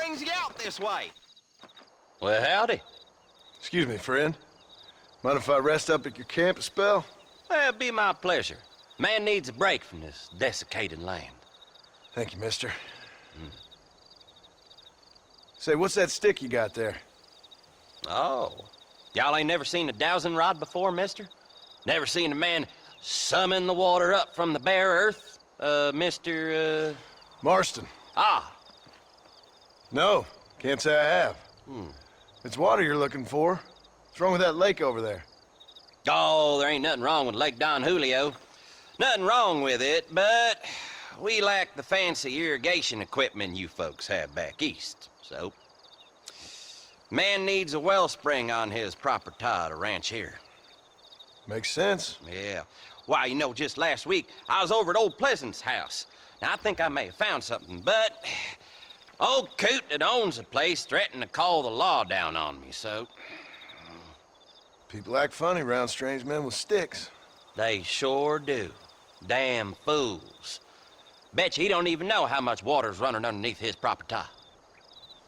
brings you out this way? Well, howdy. Excuse me, friend. Mind if I rest up at your camp a spell? Well, it'd be my pleasure. Man needs a break from this desiccated land. Thank you, mister. Say, what's that stick you got there? Oh. Y'all ain't never seen a dowsing rod before, mister? Never seen a man summon the water up from the bare earth? Marston. Ah. No, can't say I have. It's water you're looking for. What's wrong with that lake over there? Oh, there ain't nothing wrong with Lake Don Julio. Nothing wrong with it, but we lack the fancy irrigation equipment you folks have back east, so... Man needs a wellspring on his property to ranch here. Makes sense. Yeah. Why, you know, just last week, I was over at Old Pleasant's house. Now, I think I may have found something, but... Old Coot that owns the place threatened to call the law down on me, so... People act funny around strange men with sticks. They sure do. Damn fools. Bet you he don't even know how much water's running underneath his property.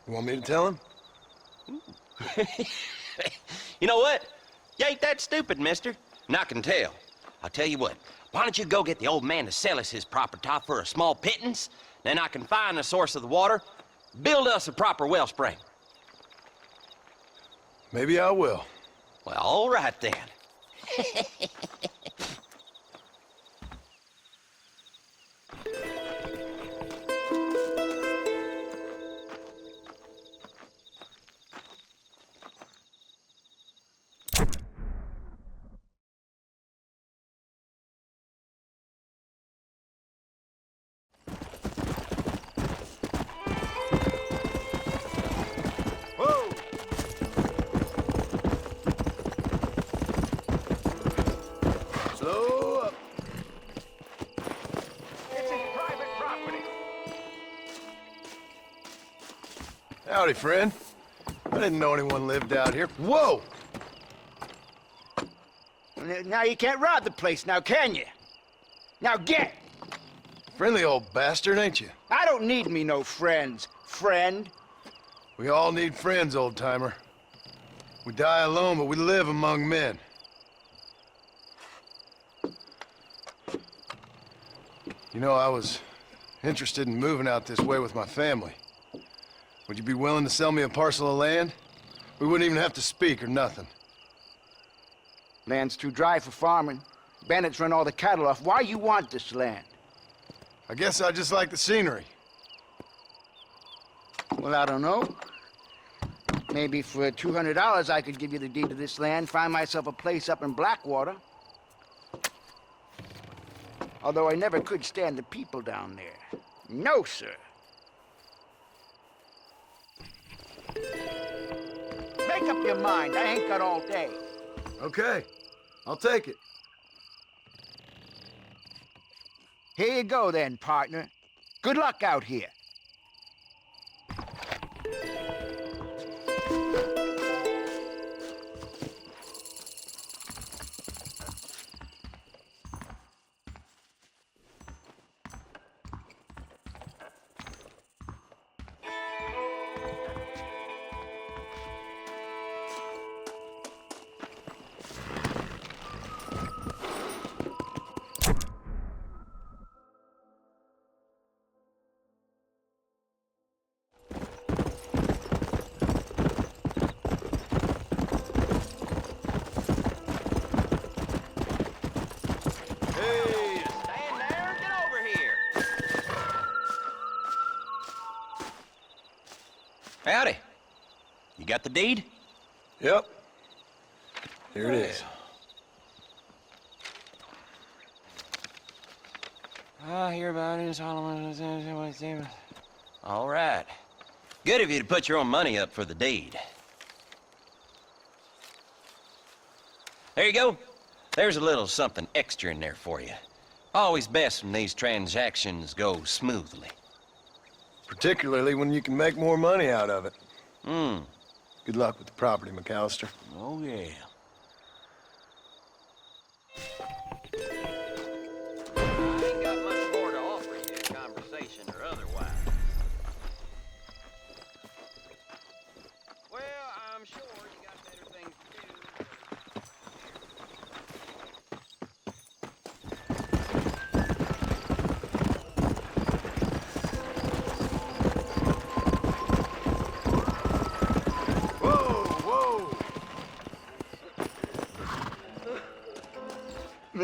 You want me to tell him? You know what? You ain't that stupid, mister. And I can tell. I'll tell you what. Why don't you go get the old man to sell us his property for a small pittance? Then I can find the source of the water, build us a proper wellspring. Maybe I will. Well, all right then. Slow up. It's his private property. Howdy, friend. I didn't know anyone lived out here. Whoa! Now you can't rob the place now, can you? Now get! Friendly old bastard, ain't you? I don't need me no friends, friend. We all need friends, old-timer. We die alone, but we live among men. You know, I was interested in moving out this way with my family. Would you be willing to sell me a parcel of land? We wouldn't even have to speak or nothing. Land's too dry for farming. Bandits run all the cattle off. Why you want this land? I guess I just like the scenery. Well, I don't know. Maybe for $200 I could give you the deed to this land, find myself a place up in Blackwater. Although I never could stand the people down there. No, sir. Make up your mind. I ain't got all day. Okay, I'll take it. Here you go then, partner. Good luck out here. Hey! Stand there, get over here. Howdy. You got the deed? Yep. Here it is. I hear about it. All right. Good of you to put your own money up for the deed. There you go. There's a little something extra in there for you. Always best when these transactions go smoothly. Particularly when you can make more money out of it. Hmm. Good luck with the property, McAllister. Oh, yeah. I ain't got much more to offer you, conversation or otherwise.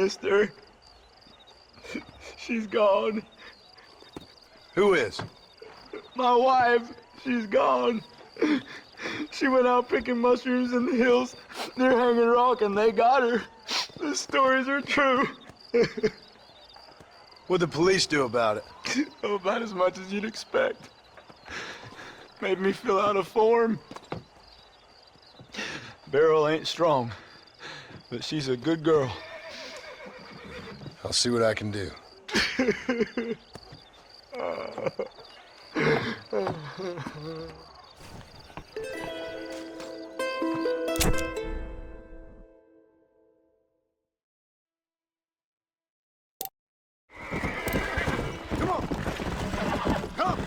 mister. She's gone. Who is? My wife, she's gone. She went out picking mushrooms in the hills near Hanging Rock and they got her. The stories are true. What'd the police do about it? Oh, about as much as you'd expect. Made me fill out a form. Beryl ain't strong, but she's a good girl. I'll see what I can do. Come on! Come!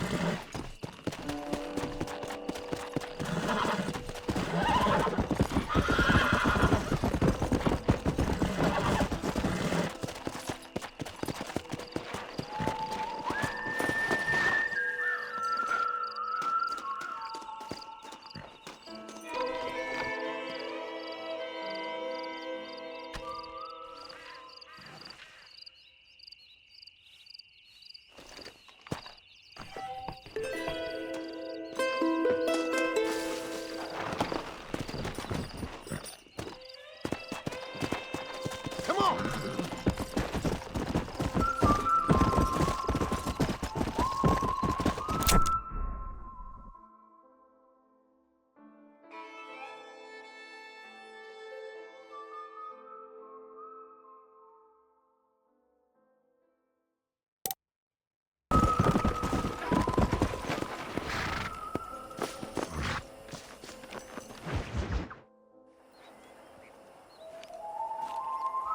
Come on!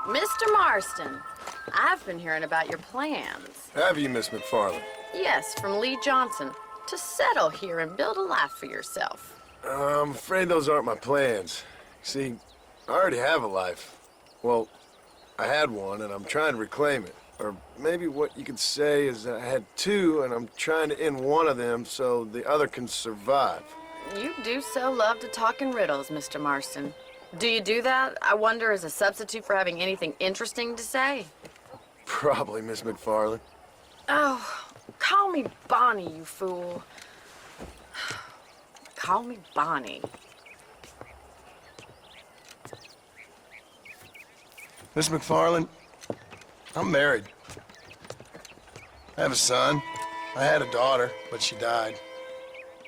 Mr. Marston, I've been hearing about your plans. Have you, Miss McFarland? Yes, from Lee Johnson, to settle here and build a life for yourself. I'm afraid those aren't my plans. See, I already have a life. Well, I had one, and I'm trying to reclaim it. Or maybe what you could say is I had two, and I'm trying to end one of them so the other can survive. You do so love to talk in riddles, Mr. Marston. Do you do that, I wonder, as a substitute for having anything interesting to say? Probably, Miss McFarland. Oh, call me Bonnie, you fool. Call me Bonnie. Miss McFarland, I'm married. I have a son. I had a daughter, but she died.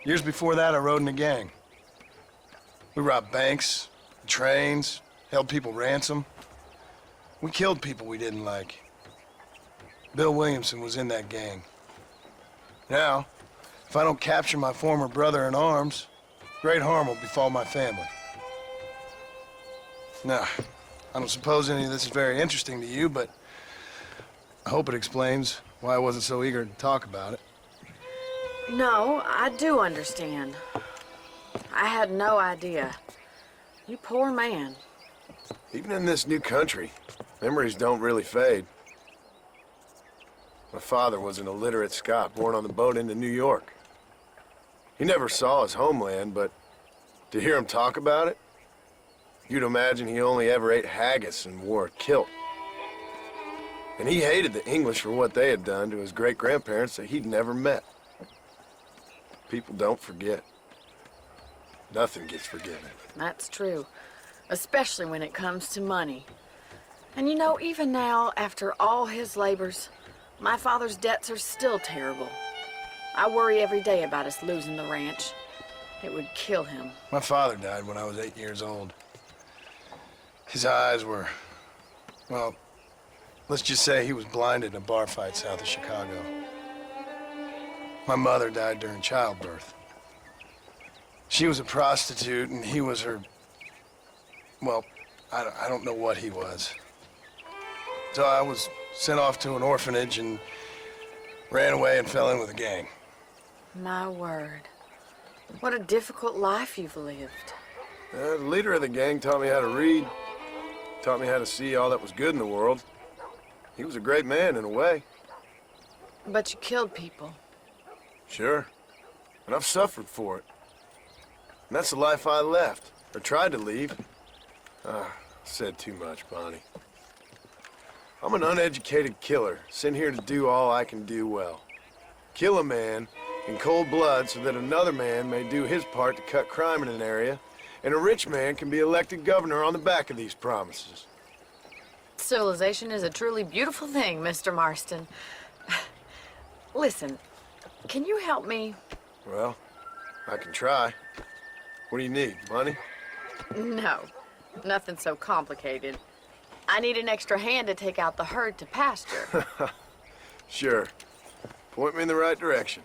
Years before that, I rode in a gang. We robbed banks, trains, held people ransom. We killed people we didn't like. Bill Williamson was in that gang. Now, if I don't capture my former brother in arms, great harm will befall my family. Now, I don't suppose any of this is very interesting to you, but I hope it explains why I wasn't so eager to talk about it. No, I do understand. I had no idea. You poor man. Even in this new country, memories don't really fade. My father was an illiterate Scot born on the boat into New York. He never saw his homeland, but to hear him talk about it, you'd imagine he only ever ate haggis and wore a kilt. And he hated the English for what they had done to his great-grandparents that he'd never met. People don't forget. Nothing gets forgiven. That's true, especially when it comes to money. And you know, even now, after all his labors, my father's debts are still terrible. I worry every day about us losing the ranch. It would kill him. My father died when I was 8 years old. His eyes were, well, let's just say he was blinded in a bar fight south of Chicago. My mother died during childbirth. She was a prostitute, and he was her, well, I don't know what he was. So I was sent off to an orphanage and ran away and fell in with a gang. My word. What a difficult life you've lived. The leader of the gang taught me how to read, taught me how to see all that was good in the world. He was a great man in a way. But you killed people. Sure. And I've suffered for it. And that's the life I left, or tried to leave. Said too much, Bonnie. I'm an uneducated killer, sent here to do all I can do well. Kill a man in cold blood so that another man may do his part to cut crime in an area, and a rich man can be elected governor on the back of these promises. Civilization is a truly beautiful thing, Mr. Marston. Listen, can you help me? Well, I can try. What do you need, money? No, nothing so complicated. I need an extra hand to take out the herd to pasture. Sure. Point me in the right direction.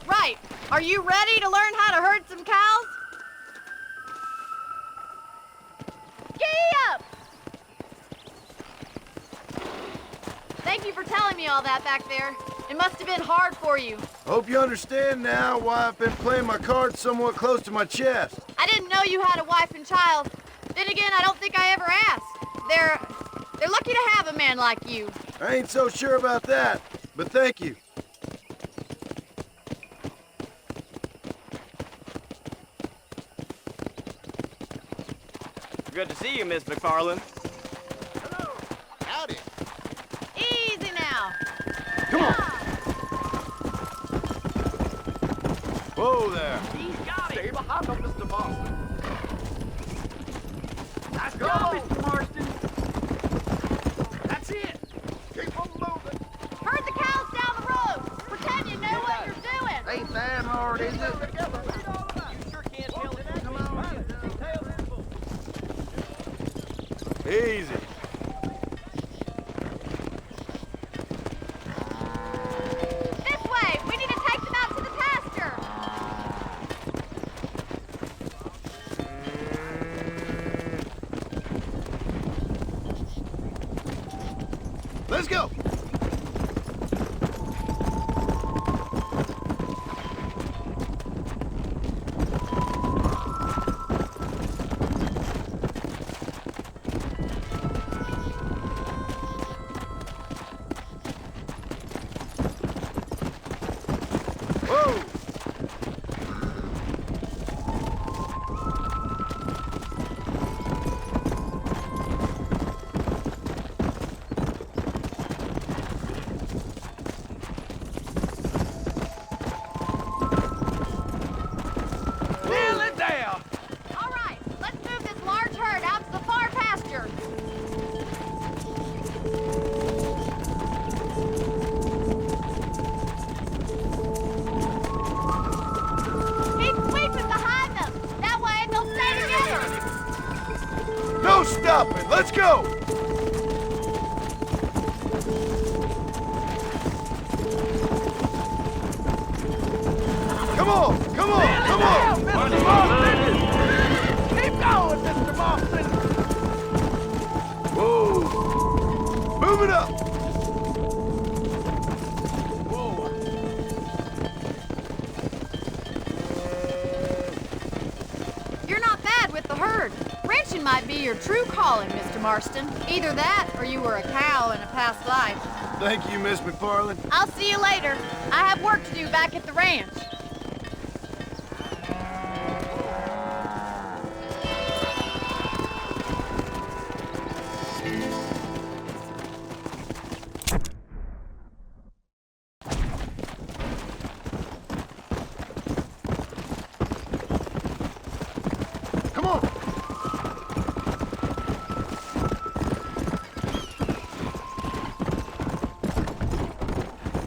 Right. Are you ready to learn how to herd some cows? Giddy up! Thank you for telling me all that back there. It must have been hard for you. Hope you understand now why I've been playing my cards somewhat close to my chest. I didn't know you had a wife and child. Then again, I don't think I ever asked. They're lucky to have a man like you. I ain't so sure about that, but thank you. Good to see you, Miss McFarland. Howdy. Easy now. Come on. Whoa there. He's got it. Stay behind him, Mr. Marston. Let's go, Mr. Marston. That's it. Keep on moving. Herd the cows down the road. Pretend you know what you're doing. Ain't that hard, is it? You sure can't tell it. Come on. Easy. This way. We need to take them out to the pasture. Let's go. Whoa! Nail it down. All right. Let's move this large herd out to the far pasture. Keep sweeping behind them. That way they'll stay together. No stopping. Let's go. Come on. Come on. Come on. Mr. Marston. Keep going, Mr. Marston. Whoa. Move it up. You're not bad with the herd. Ranching might be your true calling, Mr. Marston. Either that or you were a cow in a past life. Thank you, Miss McFarland. I'll see you later. I have work to do back at the ranch. Come on.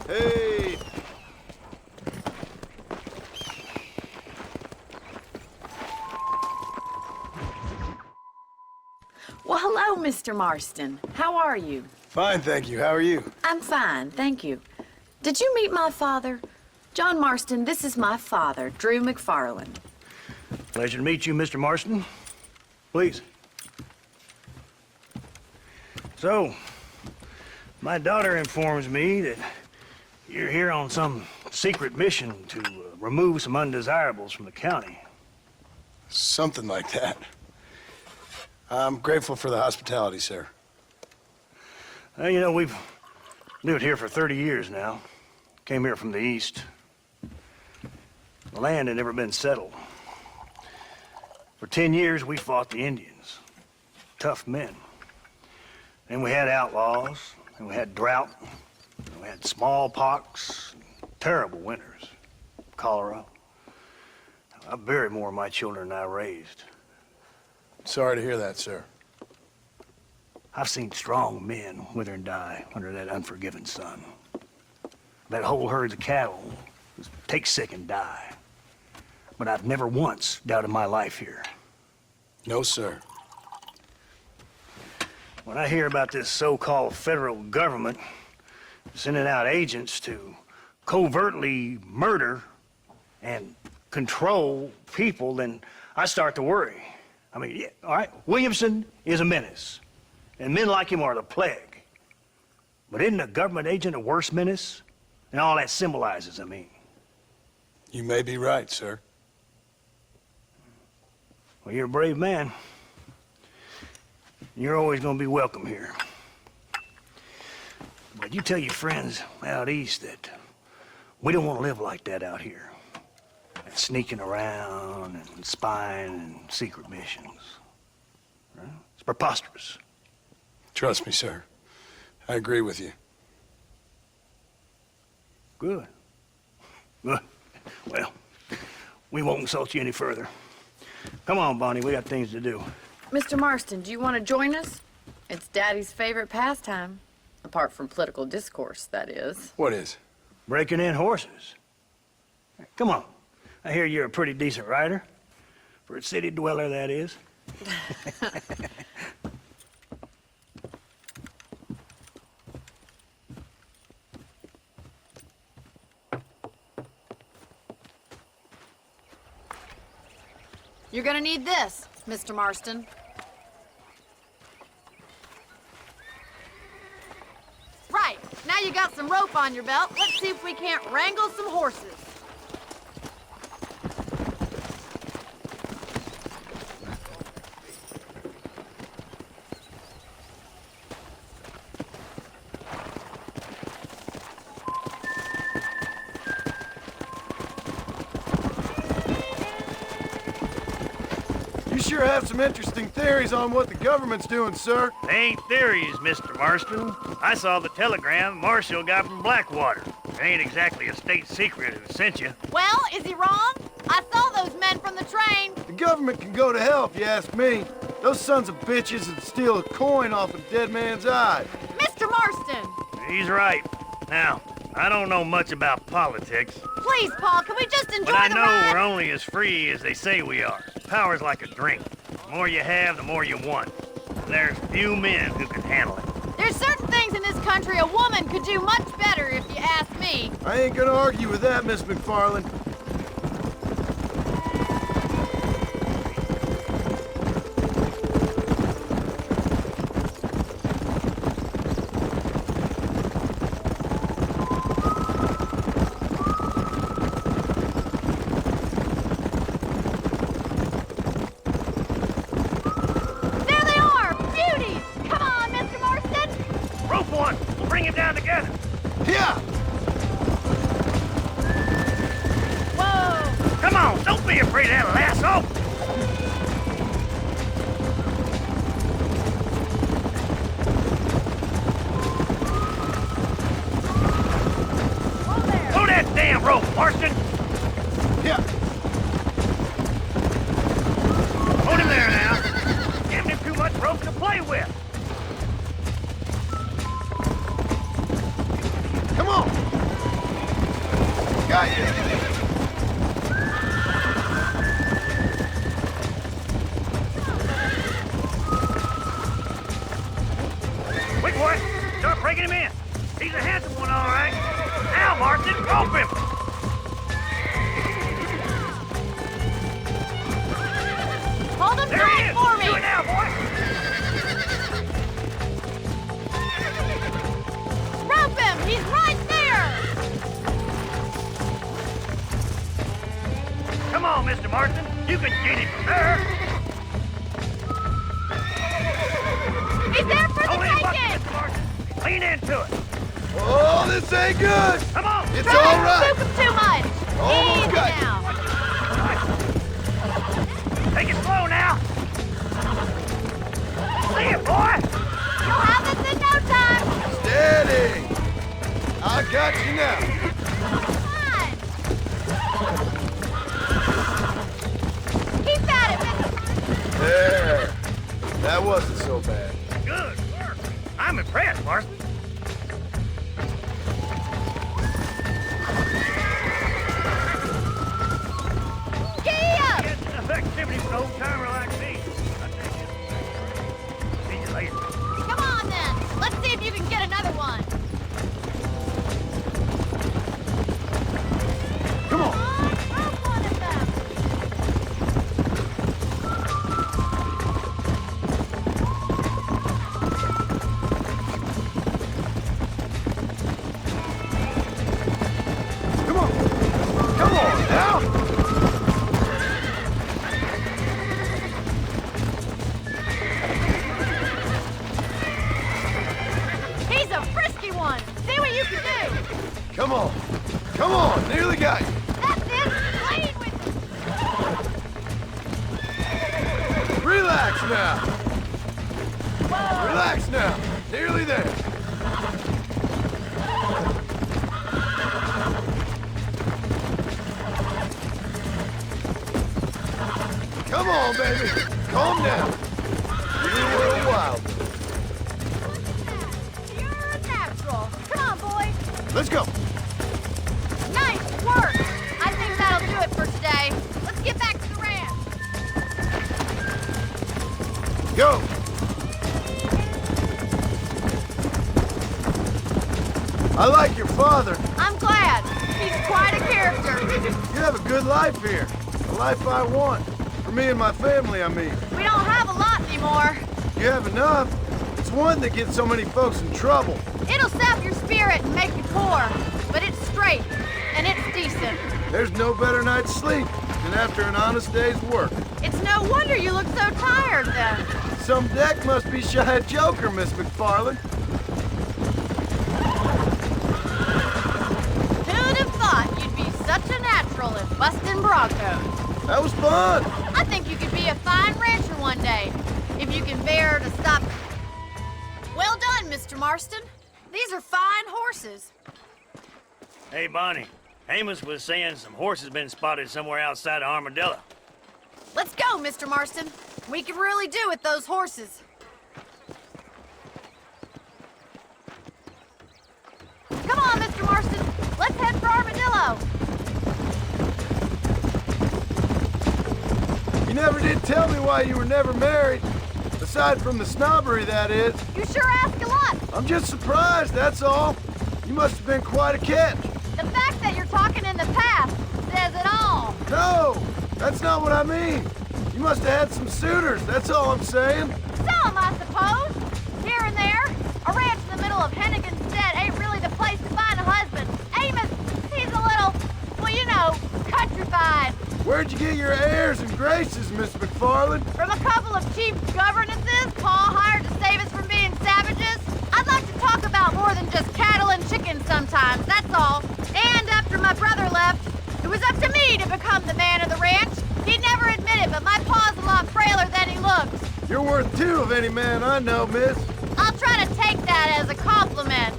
Hey. Well, hello, Mr. Marston. How are you? Fine, thank you. How are you? I'm fine, thank you. Did you meet my father? John Marston, this is my father, Drew McFarland. Pleasure to meet you, Mr. Marston. Please. So, my daughter informs me that you're here on some secret mission to remove some undesirables from the county. Something like that. I'm grateful for the hospitality, sir. You know, we've lived here for 30 years now. Came here from the east. The land had never been settled. For 10 years, we fought the Indians. Tough men. Then we had outlaws, and we had drought, and we had smallpox, terrible winters, cholera. I buried more of my children than I raised. Sorry to hear that, sir. I've seen strong men wither and die under that unforgiving sun. That whole herds of cattle just take sick and die. But I've never once doubted my life here. No, sir. When I hear about this so-called federal government sending out agents to covertly murder and control people, then I start to worry. I mean, yeah, all right, Williamson is a menace, and men like him are the plague. But isn't a government agent a worse menace? And all that symbolizes, I mean. You may be right, sir. Well, you're a brave man. You're always gonna be welcome here. But you tell your friends out east that we don't want to live like that out here. Sneaking around and spying and secret missions. Right? It's preposterous. Trust me, sir. I agree with you. Good. Good. Well, we won't insult you any further. Come on, Bonnie, we got things to do. Mr. Marston, do you want to join us? It's Daddy's favorite pastime. Apart from political discourse, that is. What is? Breaking in horses. Come on. I hear you're a pretty decent rider. For a city dweller, that is. You're gonna need this, Mr. Marston. Right, now you got some rope on your belt. Let's see if we can't wrangle some horses. You sure have some interesting theories on what the government's doing, sir. They ain't theories, Mr. Marston. I saw the telegram Marshall got from Blackwater. It ain't exactly a state secret who sent you. Well, is he wrong? I saw those men from the train. The government can go to hell if you ask me. Those sons of bitches would steal a coin off a dead man's eye. Mr. Marston! He's right. Now, I don't know much about politics, Please, Paul, can we just enjoy but I the know ride? we're only as free as they say we are. Power's like a drink. The more you have, the more you want. And there's few men who can handle it. There's certain things in this country a woman could do much better, if you ask me. I ain't gonna argue with that, Miss McFarland. There they are! Beauties! Come on, Mr. Marston! Rope one! We'll bring him down together! Yeah! Whoa! Come on! Don't be afraid of that lasso! Hold there! Throw that damn rope, Marston! Yeah! Hold him there now! Giving him too much rope to play with! Come on! Got you! Quick, boy! Start breaking him in! He's a handsome one, all right! Now, Marston, rope him! Hold him There he tight is! for me! Do it now, boy! Rope him! He's right there! Come on, Mr. Marston. You can get him from there. Lean into it. Oh, this ain't good. Come on. It's Try all not to right. spook 'em too much. Almost Easy got you. now. Take it slow now. See it, boy. You'll have this in no time. Steady. I got you now. Fine. Keep at it, Mr. There. That wasn't so bad. Good work. I'm impressed, Marston. Giddy up. Get enough activity for an old-timer like me. I'll take it. See you later. Come on, then. Let's see if you can get another one. Come on. Grab one of them. Come on. Come on now. He's a frisky one. See what you can do. Come on. Come on. Nearly got you. That's it. Lead with it. Relax now. Relax now. Nearly there. Come on, baby. Calm down. You were a wild. You're a natural. Come on, boy. Let's go. Nice work. I think that'll do it for today. Let's get back to the ranch. Go. I like your father. I'm glad. He's quite a character. You have a good life here. The life I want. For me and my family, I mean. We don't have a lot anymore. You have enough. It's one that gets so many folks in trouble. It'll sap your spirit and make you poor. But it's straight. And it's decent. There's no better night's sleep than after an honest day's work. It's no wonder you look so tired then. Some deck must be shy of Joker, Miss McFarland. Who'd have thought you'd be such a natural at busting broncos? That was fun. I think you could be a fine rancher one day, if you can bear to stop. Well done, Mr. Marston. These are fine horses. Hey, Bonnie. Amos was saying some horses been spotted somewhere outside of Armadillo. Let's go, Mr. Marston. We can really do with those horses. Come on, Mr. Marston. Let's head for Armadillo. You never did tell me why you were never married. Aside from the snobbery, that is. You sure ask a lot. I'm just surprised, that's all. You must have been quite a catch. The fact that you're talking in the past says it all. No, that's not what I mean. You must have had some suitors, that's all I'm saying. Some, I suppose. Here and there. A ranch in the middle of Hennigan's Stead ain't really the place to find a husband. Amos, he's a little, well, you know, countrified. Where'd you get your airs and graces, Miss McFarland? From a couple of cheap governesses Pa hired to save us from being savages. I'd like to talk about more than just cattle and chickens sometimes, that's all. And after my brother left, it was up to me to become the man of the ranch. He'd never admit it, but my pa's a lot frailer than he looks. You're worth two of any man I know, miss. I'll try to take that as a compliment.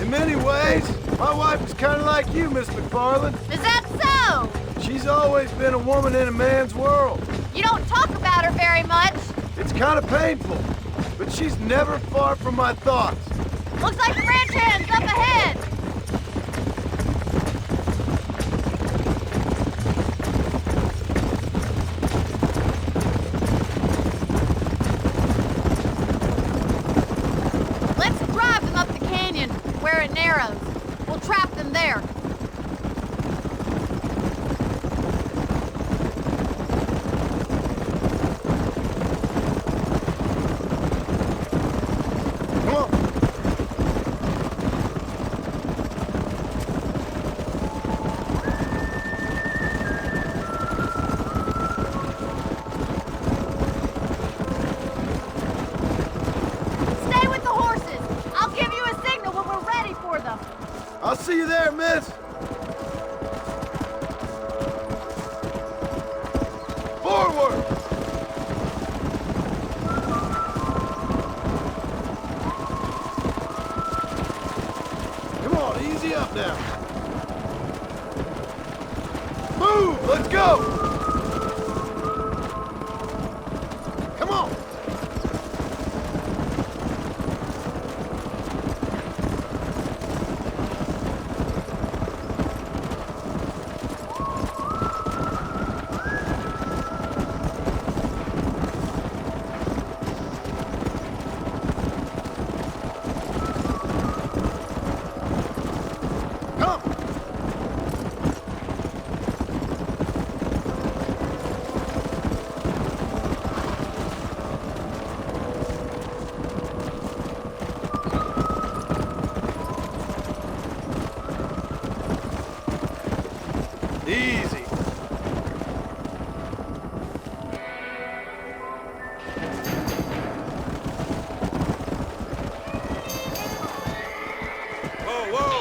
In many ways, my wife is kind of like you, Miss McFarland. Is that so? She's always been a woman in a man's world. You don't talk about her very much. It's kind of painful, but she's never far from my thoughts. Looks like the ranch hand's up ahead. Let's drive them up the canyon where it narrows. We'll trap them there. Come on. see you there, miss. Forward! Come on, easy up now. Move! Let's go! Come on! Come! Easy. Whoa, whoa!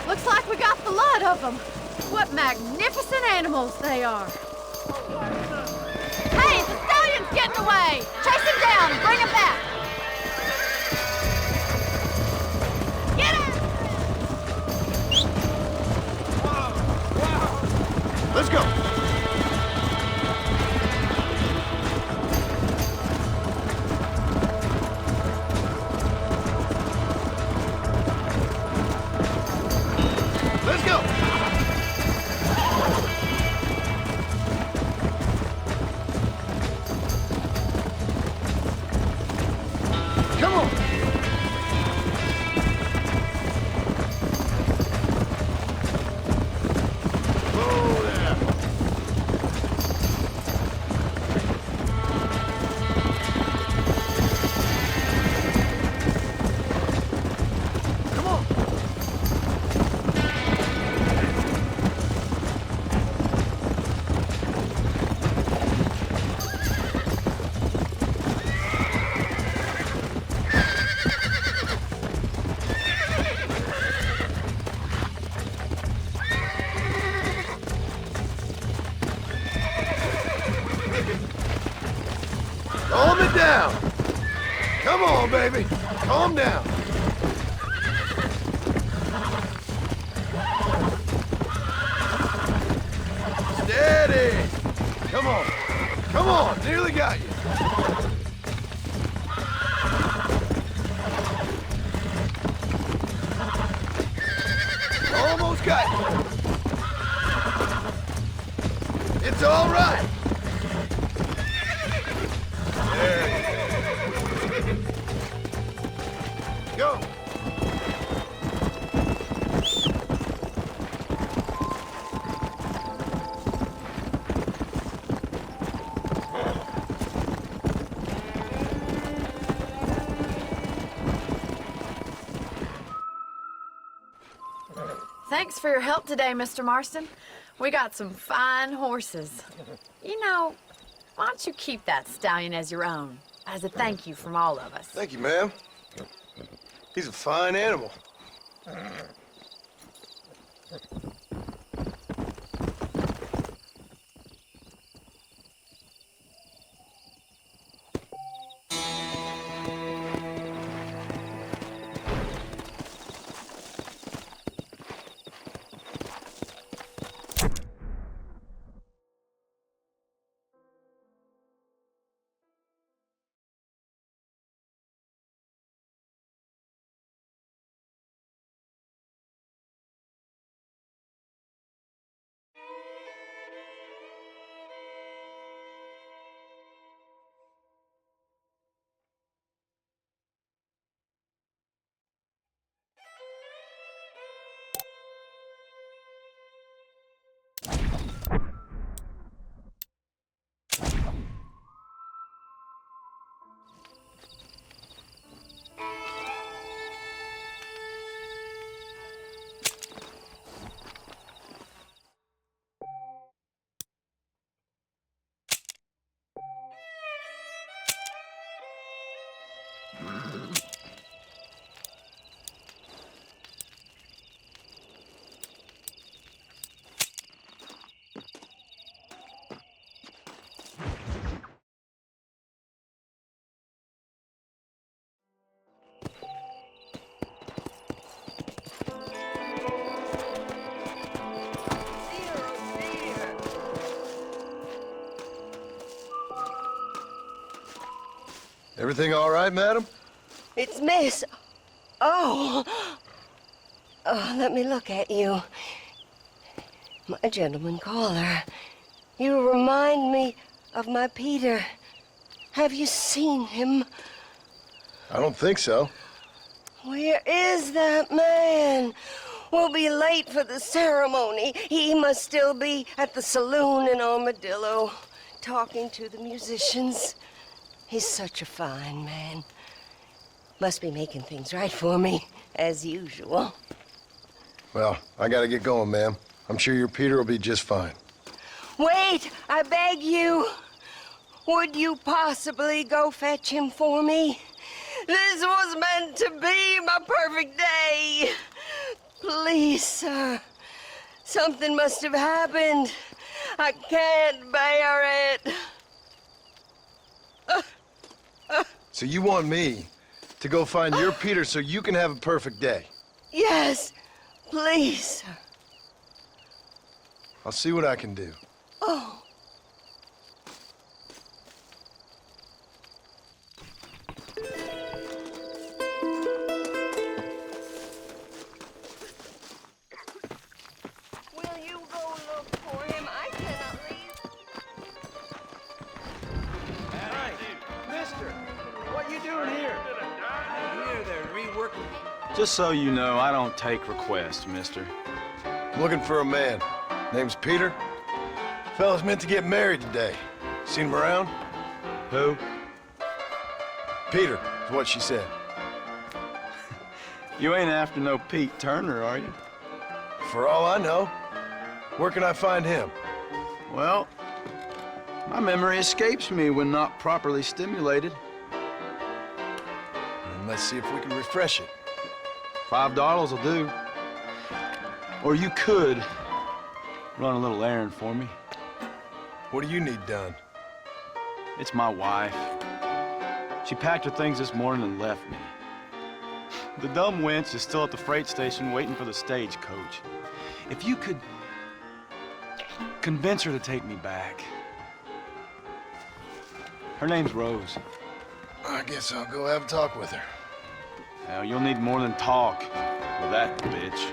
Looks like we got the lot of them. What magnificent animals they are. Hey, the stallion's getting away! Chase him down and bring him back! Get him! Let's go! Let's go! Come on! Whoa there! Come on! Calm it down. Come on, baby. Calm down. Steady. Come on. Come on. Nearly got you. Almost got you. It's all right. Go! Thanks for your help today, Mr. Marston. We got some fine horses. You know, why don't you keep that stallion as your own, as a thank you from all of us? Thank you, ma'am. He's a fine animal. Everything all right, madam? It's Miss. Oh. Oh, let me look at you. My gentleman caller. You remind me of my Peter. Have you seen him? I don't think so. Where is that man? We'll be late for the ceremony. He must still be at the saloon in Armadillo, talking to the musicians. He's such a fine man. Must be making things right for me, as usual. Well, I gotta get going, ma'am. I'm sure your Peter will be just fine. Wait, I beg you. Would you possibly go fetch him for me? This was meant to be my perfect day. Please, sir. Something must have happened. I can't bear it. So you want me to go find your Peter so you can have a perfect day? Yes, please, sir. I'll see what I can do. Oh. Will you go look for him? I cannot leave. Mister, what you doing here? Here, they're reworking. Just so you know, I don't take requests, mister. I'm looking for a man. Name's Peter. Fella's meant to get married today. Seen him around? Who? Peter, is what she said. You ain't after no Pete Turner, are you? For all I know. Where can I find him? Well, my memory escapes me when not properly stimulated. And let's see if we can refresh it. $5 will do. Or you could run a little errand for me. What do you need done? It's my wife. She packed her things this morning and left me. The dumb wench is still at the freight station waiting for the stagecoach. If you could convince her to take me back. Her name's Rose. I guess I'll go have a talk with her. Now, you'll need more than talk with that bitch.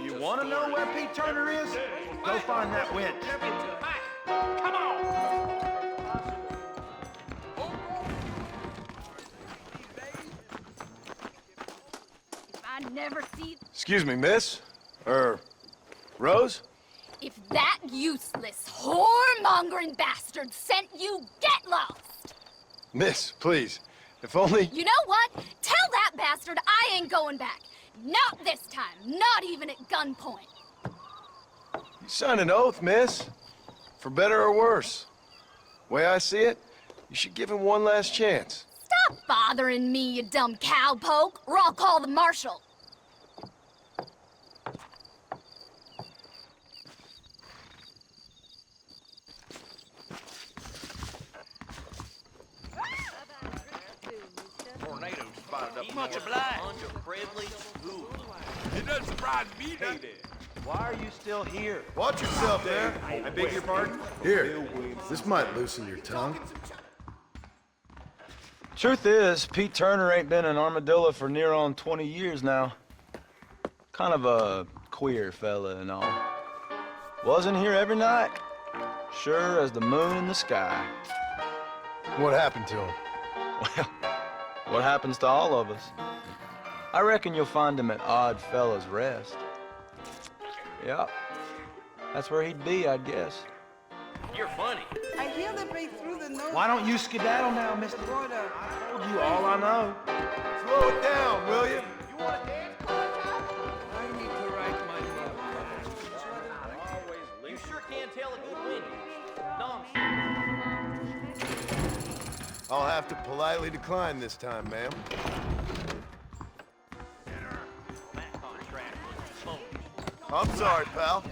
You want to know where Pete Turner is? Go find that wench. Come on! If I never see... Excuse me, miss? Rose? If that useless, whoremongering bastard sent you, get lost! Miss, please. If only... You know what? Tell that bastard I ain't going back. Not this time. Not even at gunpoint. You signed an oath, miss. For better or worse. Way I see it, you should give him one last chance. Stop bothering me, you dumb cowpoke, or I'll call the marshal. Tornado spotted up. Much obliged. Bunch of privileged fools. It doesn't surprise me none. Why are you still here? Watch yourself there. I beg your pardon? Here, this might loosen your tongue. Truth is, Pete Turner ain't been in Armadillo for near on 20 years now. Kind of a queer fella and all. Wasn't here every night. Sure as the moon in the sky. What happened to him? Well, what happens to all of us? I reckon you'll find him at Odd Fella's Rest. Yeah, that's where he'd be, I'd guess. You're funny. I hear they break through the north. Why don't you skedaddle now, Mr. Border. I told you all I know. Slow it down, will you? You want to dance, I need to write my You sure can tell a good windage. I'll have to politely decline this time, ma'am. I'm sorry, pal.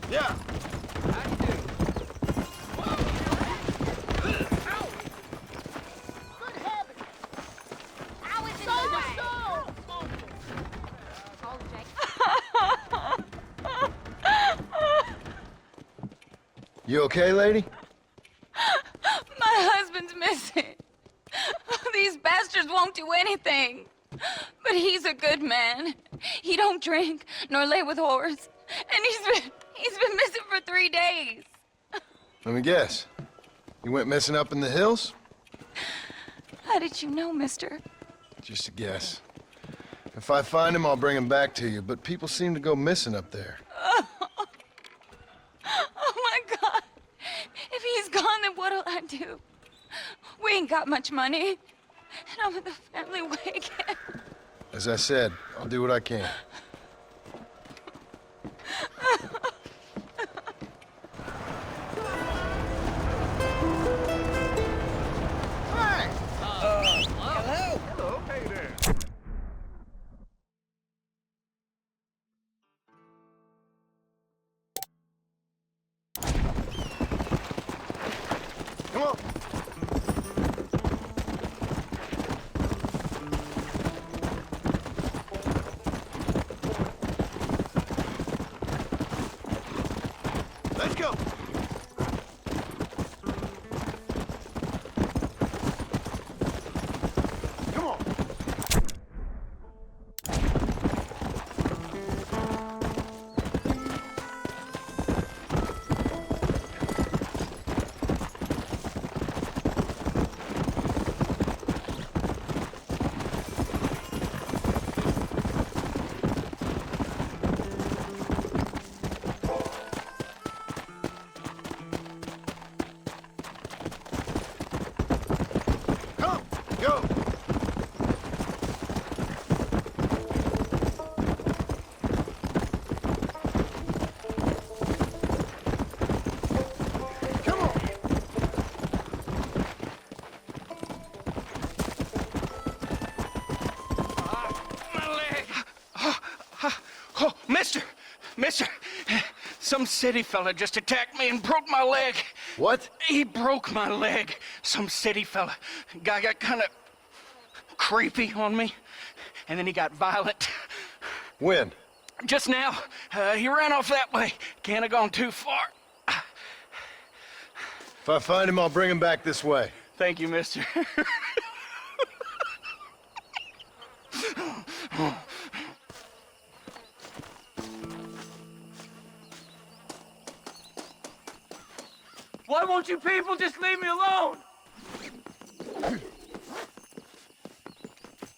Yeah. You okay, lady? My husband's missing. These bastards won't do anything. But he's a good man. He don't drink nor lay with whores. And he's been missing for 3 days. Let me guess. You went missing up in the hills? How did you know, mister? Just a guess. If I find him, I'll bring him back to you, but people seem to go missing up there. Oh my God. If he's gone, then what'll I do? We ain't got much money. And I'm in the family way again. As I said, I'll do what I can. Hello. Hey there. Come on. Let's go. Come on. Come, go. Come on. My leg! Oh, mister! Some city fella just attacked me and broke my leg. What? He broke my leg. Some city fella. Guy got kind of creepy on me, and then he got violent. When? Just now, he ran off that way. Can't have gone too far. If I find him, I'll bring him back this way. Thank you, mister. Why won't you people just leave me alone?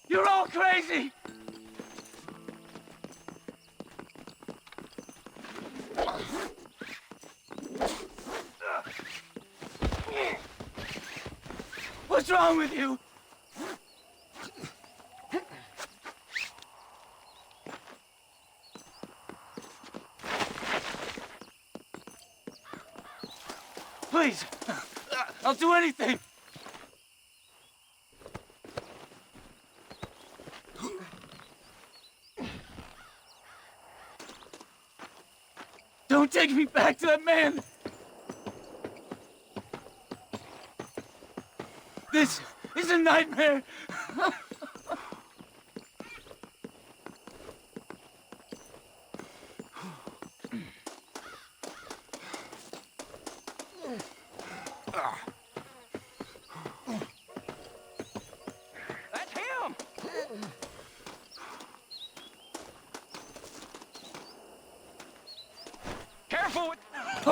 You're all crazy. What's wrong with you? Please, I'll do anything. Don't take me back to that man. This is a nightmare.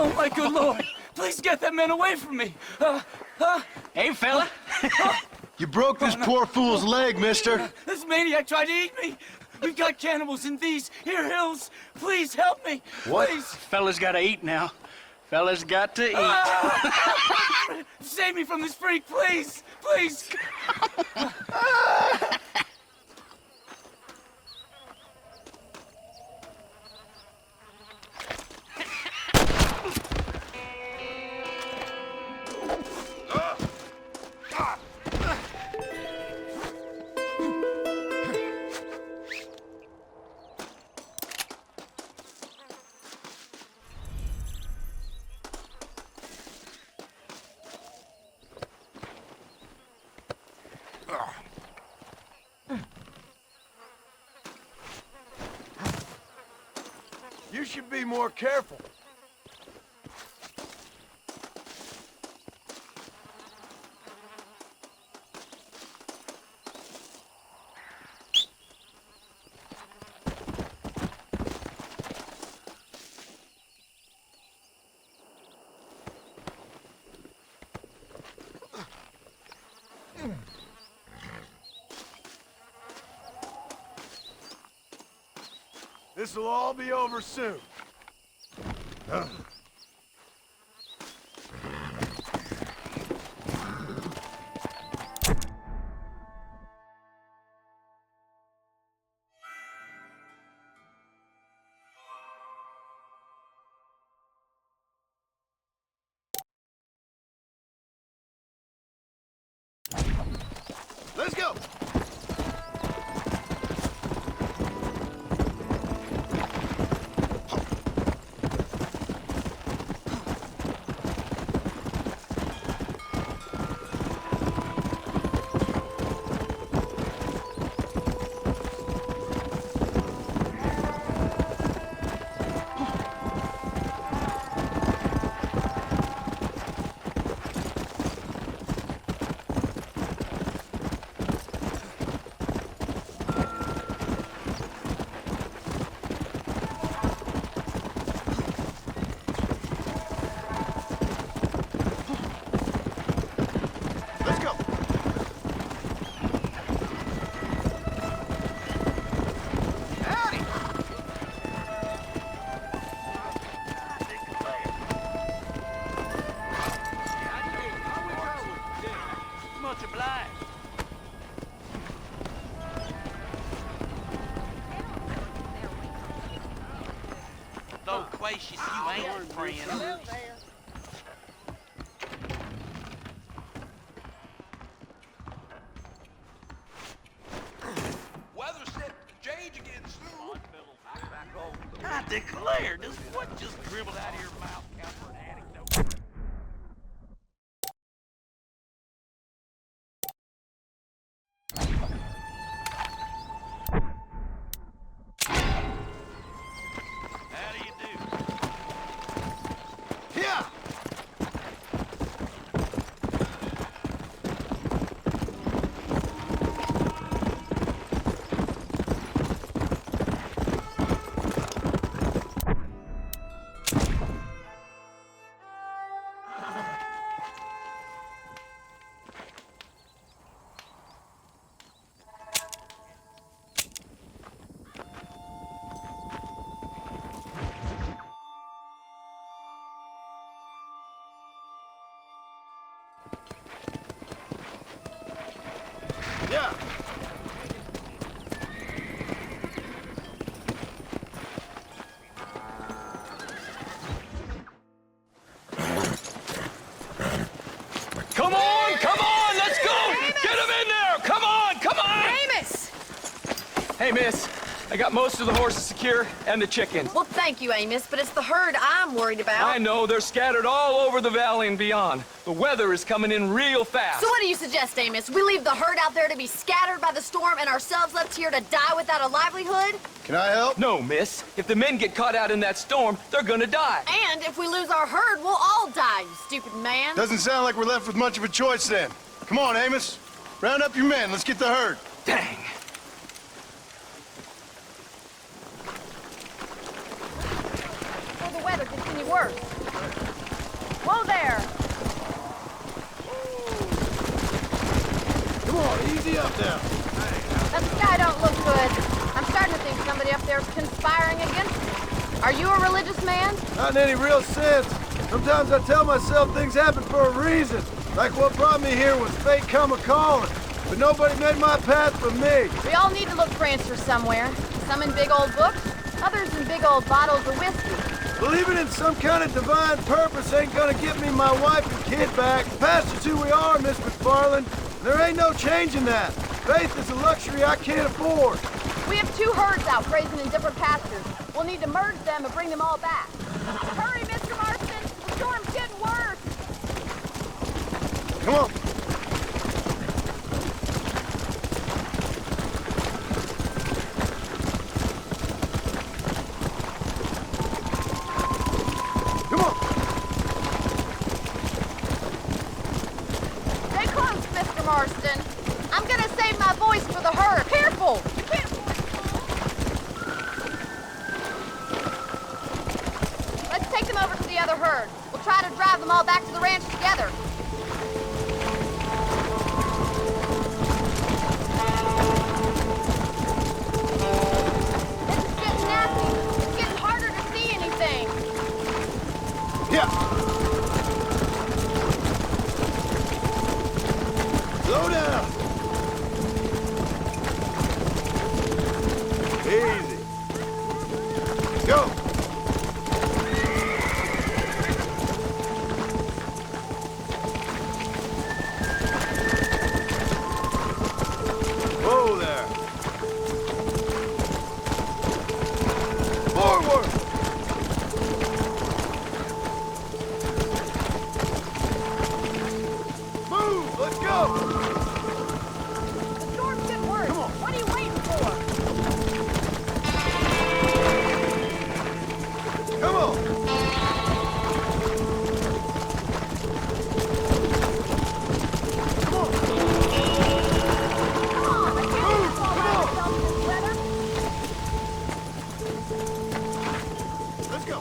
Oh, my good Lord. Please get that man away from me. Hey, fella. You broke this poor fool's leg, mister. This maniac tried to eat me. We've got cannibals in these here hills. Please help me. What? Please. Fella's gotta eat now. Fella's got to eat. Save me from this freak, please. Please. You should be more careful. This'll all be over soon. Let's go. Much obliged. Loquacious you ain't, friend. Weather set to change again soon. I declare, does what just dribbled out of your mouth count for an anecdote? How do you do? Yeah. Yeah. Come on, let's go! Get him in there! Come on! Amos! Hey, miss, I got most of the horses secure and the chickens. Well, thank you, Amos, but it's the herd I'm worried about. I know, they're scattered all over the valley and beyond. The weather is coming in real fast. So what do you suggest, Amos? We leave the herd out there to be scattered by the storm and ourselves left here to die without a livelihood? Can I help? No, miss. If the men get caught out in that storm, they're gonna die. And if we lose our herd, we'll all die, you stupid man. Doesn't sound like we're left with much of a choice then. Come on, Amos. Round up your men. Let's get the herd. Dang. Will the weather continue worse? Whoa there! Come on, easy up now. That sky don't look good. I'm starting to think somebody up there's conspiring against me. Are you a religious man? Not in any real sense. Sometimes I tell myself things happen for a reason. Like what brought me here was fate come a-calling. But nobody made my path for me. We all need to look for answers somewhere. Some in big old books, others in big old bottles of whiskey. Believing in some kind of divine purpose ain't gonna get me my wife and kid back. Past is who we are, Miss McFarland. There ain't no changing that. Faith is a luxury I can't afford. We have 2 herds out grazing in different pastures. We'll need to merge them and bring them all back. Hurry, Mr. Marston! The storm's getting worse! Come on. Come on. Stay close, Mr. Marston. I'm gonna save my voice for the herd. Careful! You can't... Let's take them over to the other herd. We'll try to drive them all back to the ranch together. This is getting nasty. It's getting harder to see anything. Yeah. Slow down. Easy. Go. Whoa there. Forward. Move. Let's go. The storm's getting worse. Come on. What are you waiting for? Come on. Come on. Come on, I can't Move, fall come out on. myself in this weather. Let's go.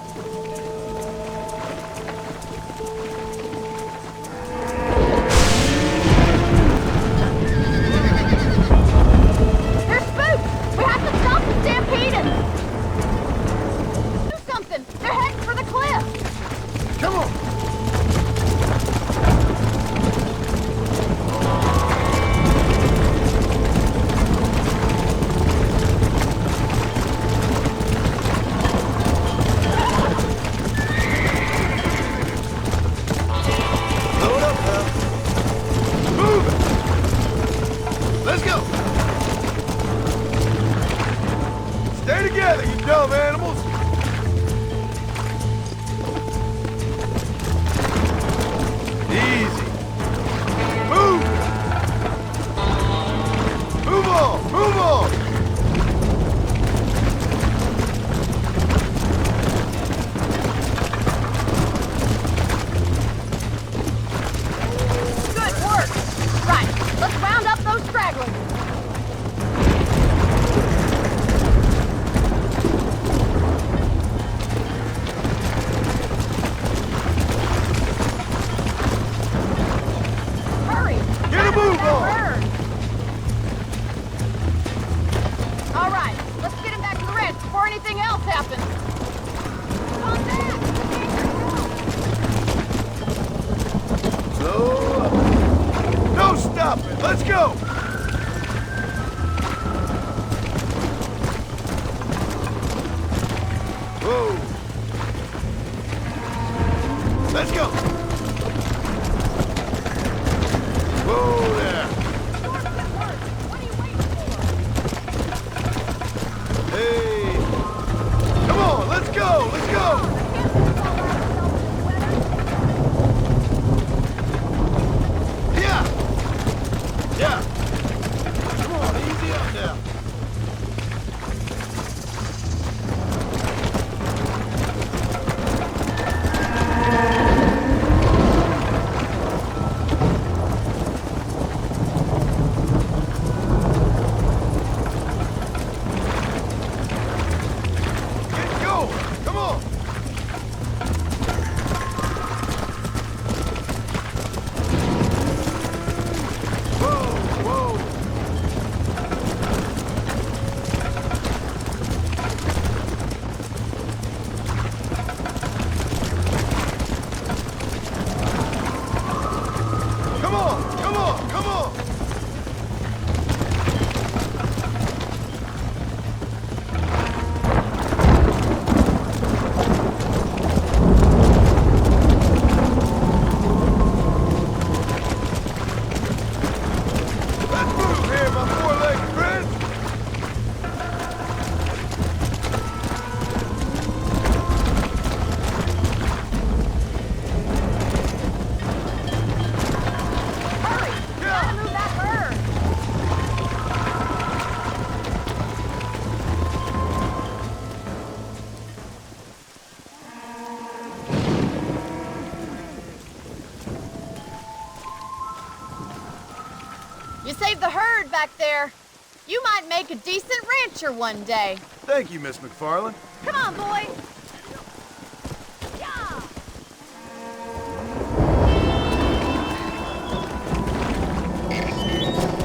They're spooked! We have to stop the stampeding! Do something! They're heading for the cliff! Come on. Load up now. Move it. Let's go. Stay together, you dumb animals. Easy. Move. Move on. Move on. Good work! Right, let's round up those stragglers. Hurry! Get a move on. Herd. All right, let's get him back to the ranch before anything else happens. Come on back! Slow up. No stopping. Let's go. Whoa. Let's go. Whoa there. What are you waiting for? Hey. Come on. Let's go. Let's go. Yeah. Yeah. You saved the herd back there. You might make a decent rancher one day. Thank you, Miss McFarland. Come on, boy.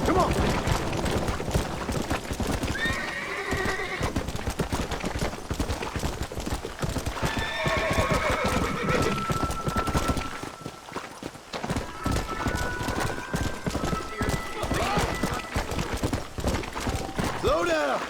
Come on. Slow down.